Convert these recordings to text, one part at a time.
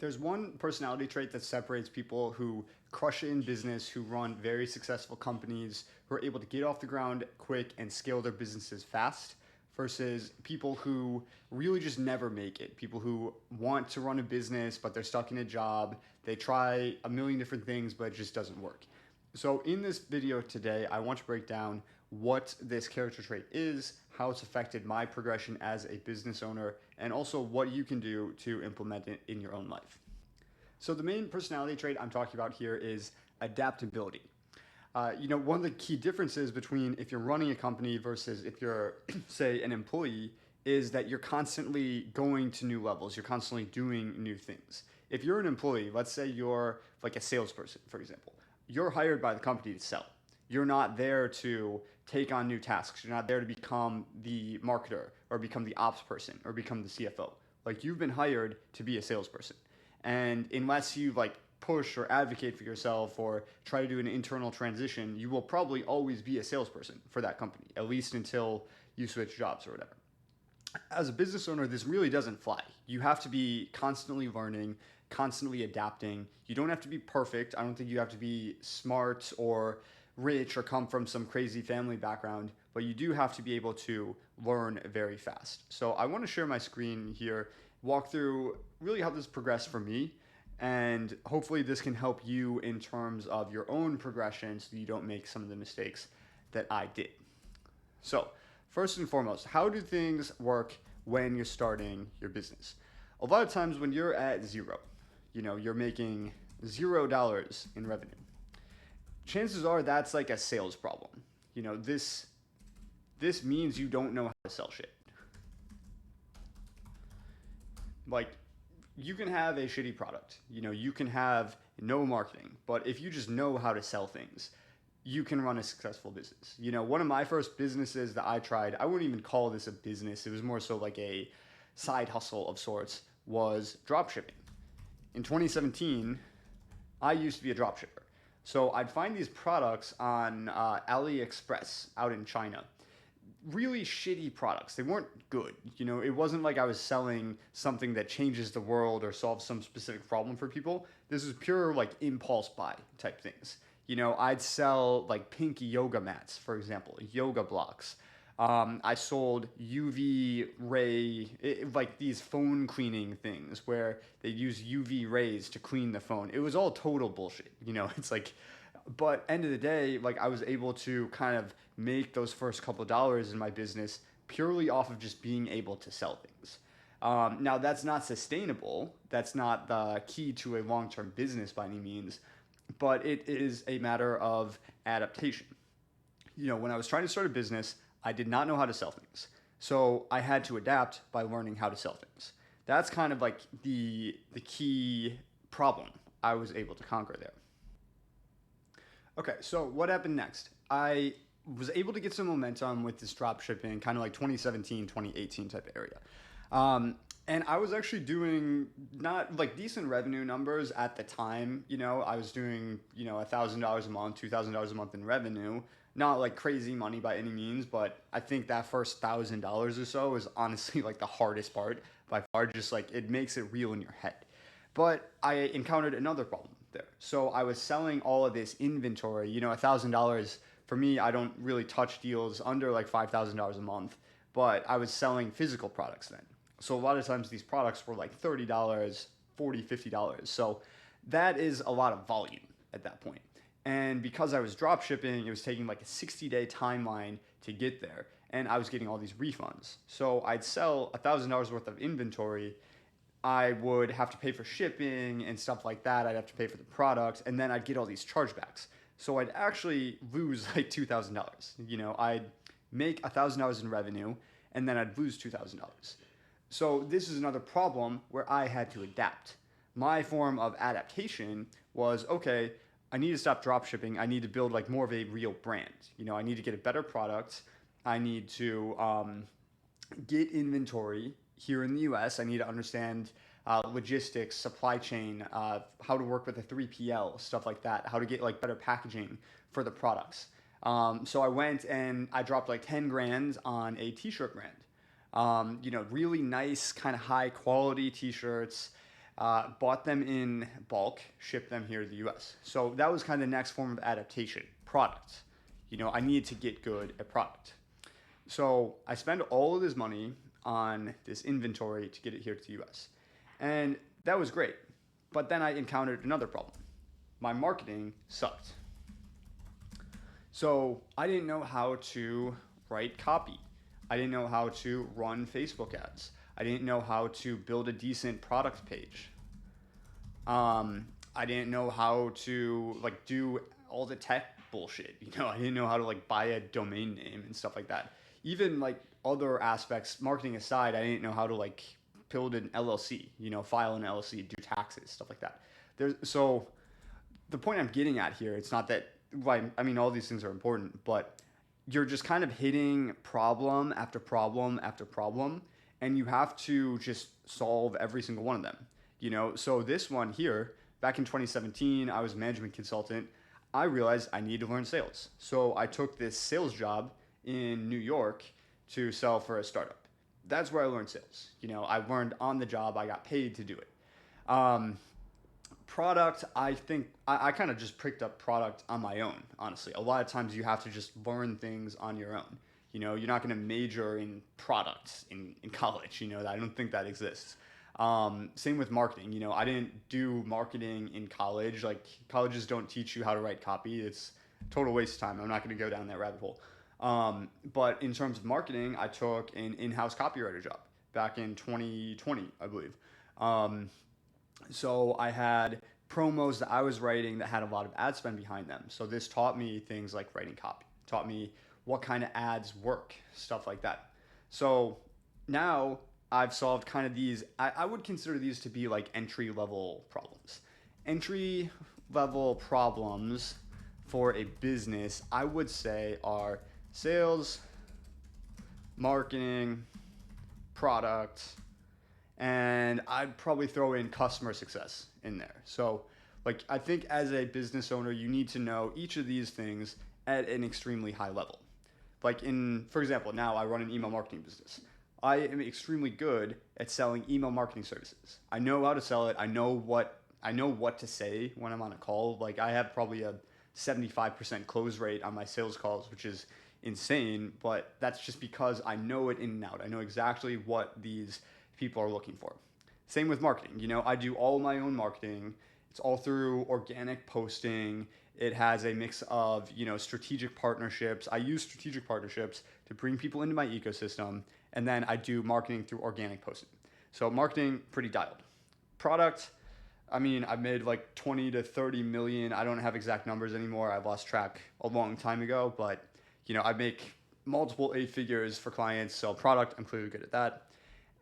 There's one personality trait that separates people who crush it in business, who run very successful companies, who are able to get off the ground quick and scale their businesses fast, versus people who really just never make it. People who want to run a business, but they're stuck in a job. They try a million different things, but it just doesn't work. So, in this video today, I want to break down what this character trait is, how it's affected my progression as a business owner, and also what you can do to implement it in your own life. So, the main personality trait I'm talking about here is adaptability. One of the key differences between if you're running a company versus if you're, say, an employee is that you're constantly going to new levels. You're constantly doing new things. If you're an employee, let's say you're like a salesperson, for example, you're hired by the company to sell. You're not there to take on new tasks. You're not there to become the marketer or become the ops person or become the CFO. Like, you've been hired to be a salesperson. And unless you push or advocate for yourself or try to do an internal transition, you will probably always be a salesperson for that company, at least until you switch jobs or whatever. As a business owner, this really doesn't fly. You have to be constantly learning, constantly adapting. You don't have to be perfect. I don't think you have to be smart or rich or come from some crazy family background, but you do have to be able to learn very fast. So I want to share my screen here, walk through really how this progressed for me, and hopefully this can help you in terms of your own progression so you don't make some of the mistakes that I did. So first and foremost, how do things work when you're starting your business? A lot of times when you're at zero, you're making $0 in revenue. Chances are that's like a sales problem. This means you don't know how to sell shit. You can have a shitty product. You can have no marketing, but if you just know how to sell things, you can run a successful business. One of my first businesses that I tried, I wouldn't even call this a business. It was more so like a side hustle of sorts, was drop shipping. In 2017, I used to be a drop shipper. So I'd find these products on AliExpress out in China. Really shitty products. They weren't good. It wasn't like I was selling something that changes the world or solves some specific problem for people. This is pure impulse buy type things. I'd sell pink yoga mats, for example, yoga blocks. I sold UV ray, these phone cleaning things where they use UV rays to clean the phone. It was all total bullshit. But end of the day, I was able to kind of make those first couple of dollars in my business purely off of just being able to sell things. Now, that's not sustainable. That's not the key to a long-term business by any means, but it is a matter of adaptation. When I was trying to start a business, I did not know how to sell things. So I had to adapt by learning how to sell things. That's kind of the key problem I was able to conquer there. Okay, so what happened next? I was able to get some momentum with this drop shipping, kind of 2017, 2018 type of area. And I was actually doing not decent revenue numbers at the time. I was doing, $1,000 a month, $2,000 a month in revenue. Not crazy money by any means, but I think that first $1,000 or so is honestly the hardest part by far. Just it makes it real in your head. But I encountered another problem there. So I was selling all of this inventory. $1,000 for me, I don't really touch deals under $5,000 a month, but I was selling physical products then. So a lot of times these products were $30, $40, $50. So that is a lot of volume at that point. And because I was drop shipping, it was taking a 60-day timeline to get there. And I was getting all these refunds. So I'd sell $1,000 worth of inventory. I would have to pay for shipping and stuff like that. I'd have to pay for the product, and then I'd get all these chargebacks. So I'd actually lose $2,000. I'd make $1,000 in revenue, and then I'd lose $2,000. So this is another problem where I had to adapt. My form of adaptation was, okay, I need to stop drop shipping. I need to build more of a real brand. I need to get a better product. I need to get inventory here in the US. I need to understand logistics, supply chain, how to work with a 3PL, stuff like that, how to get better packaging for the products. So I went and I dropped 10 grand on a t-shirt brand. Really nice kind of high quality t-shirts. bought them in bulk, shipped them here to the US. So that was kind of the next form of adaptation, product. I needed to get good at product. So I spent all of this money on this inventory to get it here to the US. And that was great. But then I encountered another problem. My marketing sucked. So I didn't know how to write copy. I didn't know how to run Facebook ads. I didn't know how to build a decent product page. I didn't know how to do all the tech bullshit. I didn't know how to buy a domain name and stuff like that. Even other aspects, marketing aside, I didn't know how to build an LLC. File an LLC, do taxes, stuff like that. So the point I'm getting at here, it's not that all these things are important, but you're just kind of hitting problem after problem after problem, and you have to just solve every single one of them. So this one here, back in 2017, I was a management consultant. I realized I needed to learn sales. So I took this sales job in New York to sell for a startup. That's where I learned sales. I learned on the job. I got paid to do it. Product, I think I kind of just picked up product on my own, honestly. A lot of times you have to just learn things on your own. You're not going to major in products in college. I don't think that exists. Same with marketing. I didn't do marketing in college. Colleges don't teach you how to write copy. It's a total waste of time. I'm not going to go down that rabbit hole. But in terms of marketing, I took an in-house copywriter job back in 2020, I believe. So I had promos that I was writing that had a lot of ad spend behind them. So this taught me things like writing copy, taught me what kind of ads work, stuff like that. So now I've solved kind of these, I would consider these to be entry level problems. Entry level problems for a business, I would say, are sales, marketing, product, and I'd probably throw in customer success in there. So I think as a business owner, you need to know each of these things at an extremely high level. For example, now I run an email marketing business. I am extremely good at selling email marketing services. I know how to sell it. I know what to say when I'm on a call. I have probably a 75% close rate on my sales calls, which is insane, but that's just because I know it in and out. I know exactly what these people are looking for. Same with marketing. I do all my own marketing. It's all through organic posting. It has a mix of, strategic partnerships. I use strategic partnerships to bring people into my ecosystem, and then I do marketing through organic posting. So marketing, pretty dialed. Product, I've made 20 to 30 million. I don't have exact numbers anymore. I've lost track a long time ago, but I make multiple 8 figures for clients. So product, I'm clearly good at that.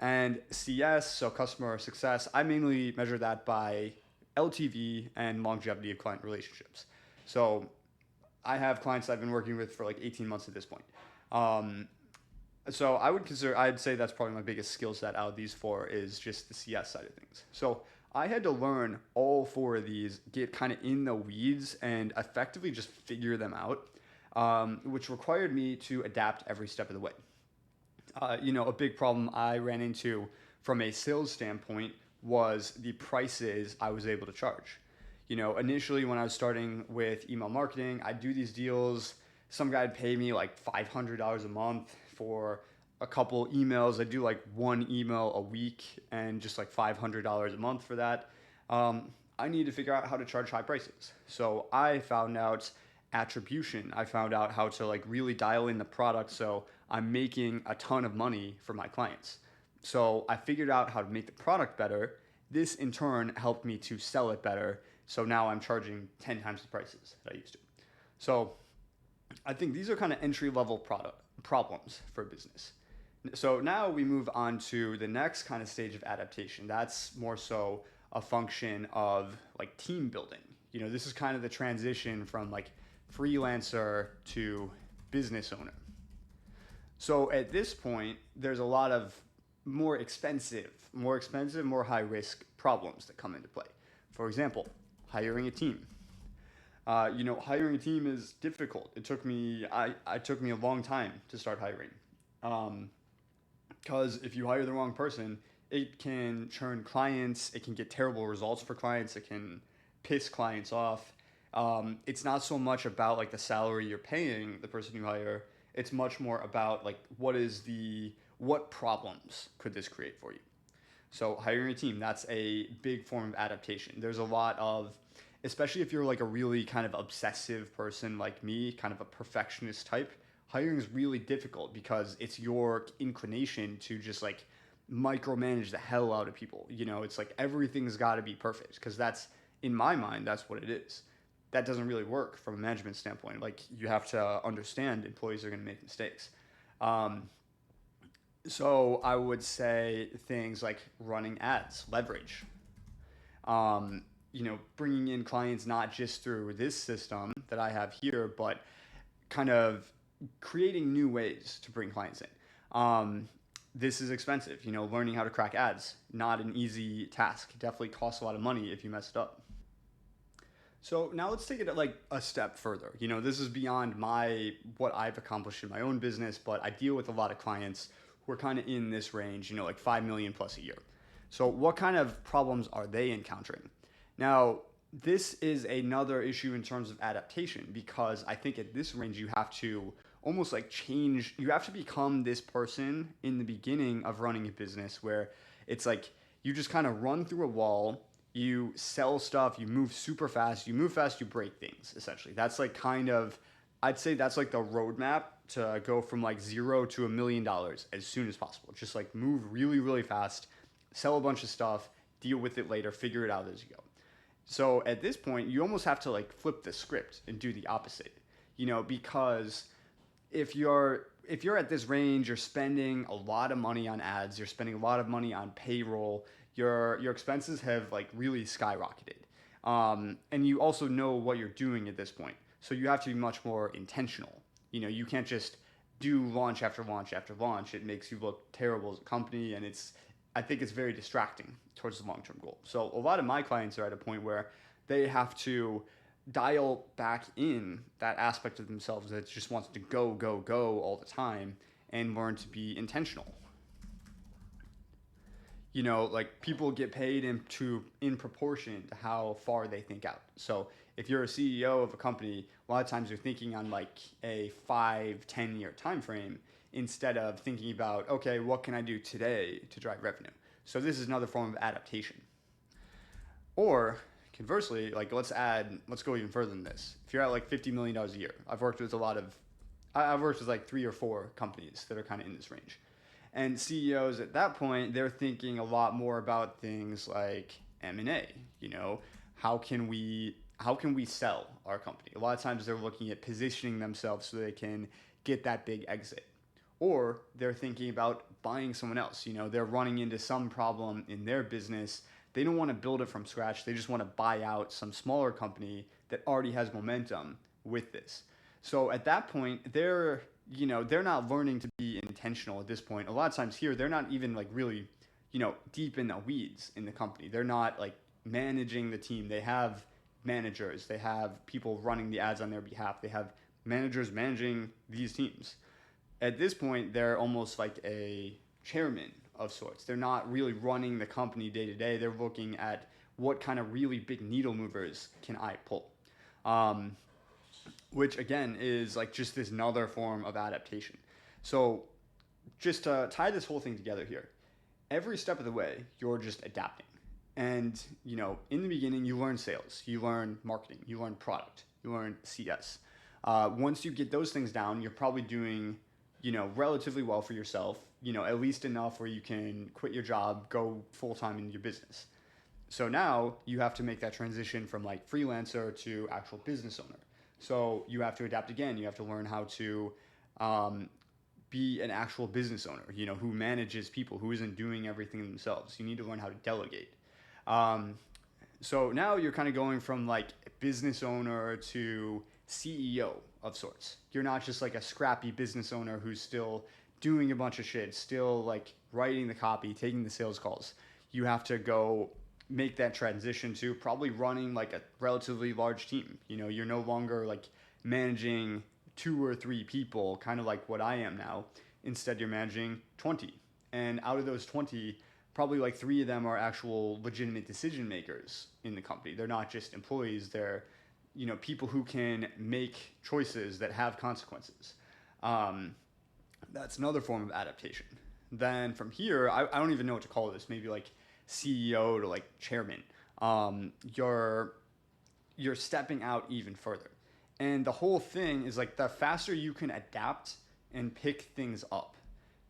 And CS, so customer success, I mainly measure that by LTV and longevity of client relationships. So I have clients I've been working with for 18 months at this point. So I'd say that's probably my biggest skill set out of these 4 is just the CS side of things. So I had to learn all 4 of these, get kind of in the weeds and effectively just figure them out, which required me to adapt every step of the way. A big problem I ran into from a sales standpoint was the prices I was able to charge. Initially when I was starting with email marketing, I'd do these deals. Some guy would pay me $500 a month for a couple emails. I'd do 1 email a week and just $500 a month for that. I need to figure out how to charge high prices. So I found out attribution. I found out how to really dial in the product so I'm making a ton of money for my clients. So I figured out how to make the product better. This in turn helped me to sell it better. So now I'm charging 10 times the prices that I used to. So I think these are kind of entry level problems for business. So now we move on to the next kind of stage of adaptation. That's more so a function of team building. This is kind of the transition from freelancer to business owner. So at this point, there's a lot of more expensive, more high risk problems that come into play. For example, hiring a team. Hiring a team is difficult. It took me a long time to start hiring. Because if you hire the wrong person, It can churn clients. It can get terrible results for clients. It can piss clients off. It's not so much about like the salary you're paying the person you hire. It's much more about like what problems could this create for you. So hiring a team, that's a big form of adaptation. There's a lot of, especially if you're like a really kind of obsessive person like me, kind of a perfectionist type, hiring is really difficult because it's your inclination to just like micromanage the hell out of people. It's like everything's got to be perfect because that's, in my mind, that's what it is. That doesn't really work from a management standpoint. Like you have to understand employees are going to make mistakes. Um, so I would say things like running ads, leverage, bringing in clients not just through this system that I have here, but kind of creating new ways to bring clients in. This is expensive. Learning how to crack ads, not an easy task. Definitely costs a lot of money if you mess it up. So now let's take it like a step further. This is beyond what I've accomplished in my own business, but I deal with a lot of clients who are kind of in this range, like 5 million plus a year. So what kind of problems are they encountering? Now, this is another issue in terms of adaptation because I think at this range you have to almost like change, you have to become this person in the beginning of running a business where it's like you just kind of run through a wall, you sell stuff, you move super fast, you break things essentially. That's like kind of, I'd say that's like the roadmap to go from like zero to $1 million as soon as possible. Just like move really, really fast, sell a bunch of stuff, deal with it later, figure it out as you go. So at this point, you almost have to like flip the script and do the opposite, because if you're at this range, you're spending a lot of money on ads, you're spending a lot of money on payroll, your expenses have like really skyrocketed, and you also know what you're doing at this point, so you have to be much more intentional. You can't just do launch after launch after launch. It makes you look terrible as a company, and I think it's very distracting towards the long-term goal. So a lot of my clients are at a point where they have to dial back in that aspect of themselves that just wants to go, go, go all the time and learn to be intentional. Like people get paid in proportion to how far they think out. So if you're a CEO of a company, a lot of times you're thinking on like a 5-10 year time frame instead of thinking about, okay, what can I do today to drive revenue? So this is another form of adaptation. Or conversely, like let's go even further than this. If you're at like $50 million a year, I've worked with like 3 or 4 companies that are kind of in this range. And CEOs at that point, they're thinking a lot more about things like M&A. How can we sell our company? A lot of times they're looking at positioning themselves so they can get that big exit. Or they're thinking about buying someone else. They're running into some problem in their business. They don't want to build it from scratch. They just want to buy out some smaller company that already has momentum with this. So at that point, they're not learning to be intentional at this point. A lot of times here, they're not even like really, deep in the weeds in the company. They're not like managing the team. They have managers. They have people running the ads on their behalf. They have managers managing these teams. At this point, they're almost like a chairman of sorts. They're not really running the company day to day. They're looking at what kind of really big needle movers can I pull, which again is like just this another form of adaptation. So just to tie this whole thing together here, every step of the way, you're just adapting. And, in the beginning, you learn sales, you learn marketing, you learn product, you learn CS. Once you get those things down, you're probably doing relatively well for yourself, at least enough where you can quit your job, go full time in your business. So now you have to make that transition from like freelancer to actual business owner. So you have to adapt again. You have to learn how to be an actual business owner, who manages people, who isn't doing everything themselves. You need to learn how to delegate. So now you're kind of going from like business owner to CEO of sorts. You're not just like a scrappy business owner who's still doing a bunch of shit, still like writing the copy, taking the sales calls. You have to go make that transition to probably running like a relatively large team. You're no longer like managing 2 or 3 people, kind of like what I am now. Instead, you're managing 20. And out of those 20, probably like 3 of them are actual legitimate decision makers in the company. They're not just employees. They're, people who can make choices that have consequences. That's another form of adaptation. Then from here, I don't even know what to call this. Maybe like CEO to like chairman. You're stepping out even further. And the whole thing is like the faster you can adapt and pick things up.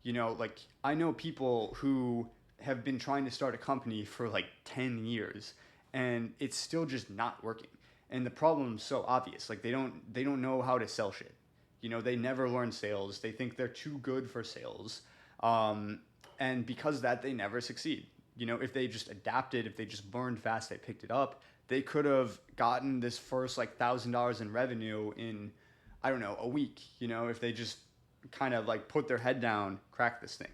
Like I know people who have been trying to start a company for like 10 years and it's still just not working. And the problem's so obvious. Like they don't know how to sell shit. They never learn sales. They think they're too good for sales. And because of that, they never succeed. If they just adapted, if they just learned fast, they picked it up, they could have gotten this first like $1,000 in revenue in, I don't know, a week, if they just kind of like put their head down, crack this thing.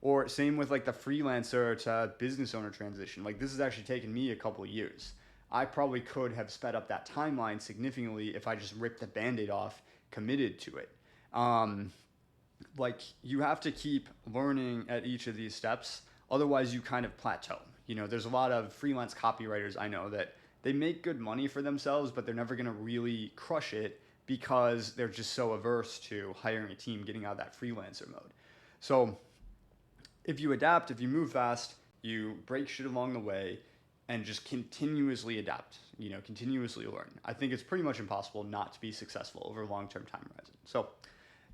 Or same with like the freelancer to business owner transition. Like this has actually taken me a couple of years. I probably could have sped up that timeline significantly if I just ripped the Band-Aid off, committed to it. Like you have to keep learning at each of these steps. Otherwise you kind of plateau. There's a lot of freelance copywriters I know that they make good money for themselves, but they're never going to really crush it because they're just so averse to hiring a team, getting out of that freelancer mode. So if you adapt, if you move fast, you break shit along the way and just continuously adapt, continuously learn. I think it's pretty much impossible not to be successful over a long-term time horizon. So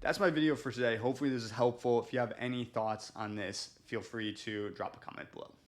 that's my video for today. Hopefully this is helpful. If you have any thoughts on this, feel free to drop a comment below.